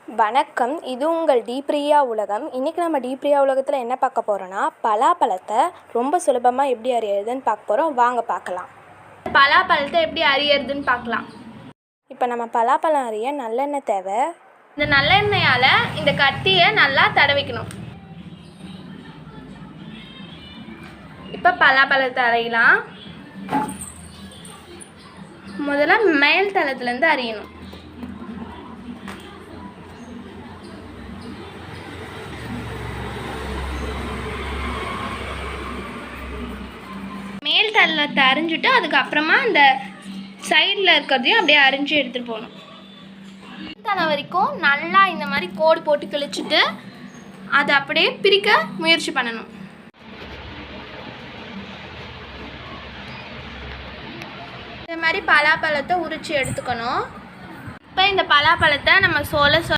வணக்கம், இது உங்கள் டிப்ரியா உலகம். இன்றைக்கி நம்ம டிப்ரியா உலகத்தில் என்ன பார்க்க போகிறோன்னா, பலாப்பழத்தை ரொம்ப சுலபமாக எப்படி அறியறதுன்னு பார்க்க போகிறோம். வாங்க பார்க்கலாம். பலாப்பழத்தை எப்படி அறியறதுன்னு பார்க்கலாம். இப்போ நம்ம பலாப்பழம் அறிய நல்லெண்ணெய் தேவை. இந்த நல்லெண்ணெயால் இந்த கத்தியை நல்லா தடவிக்கணும். இப்போ பலாப்பழத்தை அரையலாம். முதல்ல மேல் தளத்துலேருந்து அறியணும். மேல் தளத்தை அரிஞ்சிட்டு அதுக்கப்புறமா அந்த சைடில் இருக்கிறதையும் அப்படியே அரிஞ்சு எடுத்துகிட்டு போகணும். தலை வரைக்கும் நல்லா இந்த மாதிரி கோடு போட்டு கிழிச்சிட்டு அதை அப்படியே பிரிக்க முயற்சி பண்ணணும். இந்த மாதிரி பலாப்பழத்தை உரித்து எடுத்துக்கணும். இப்போ இந்த பலாப்பழத்தை நம்ம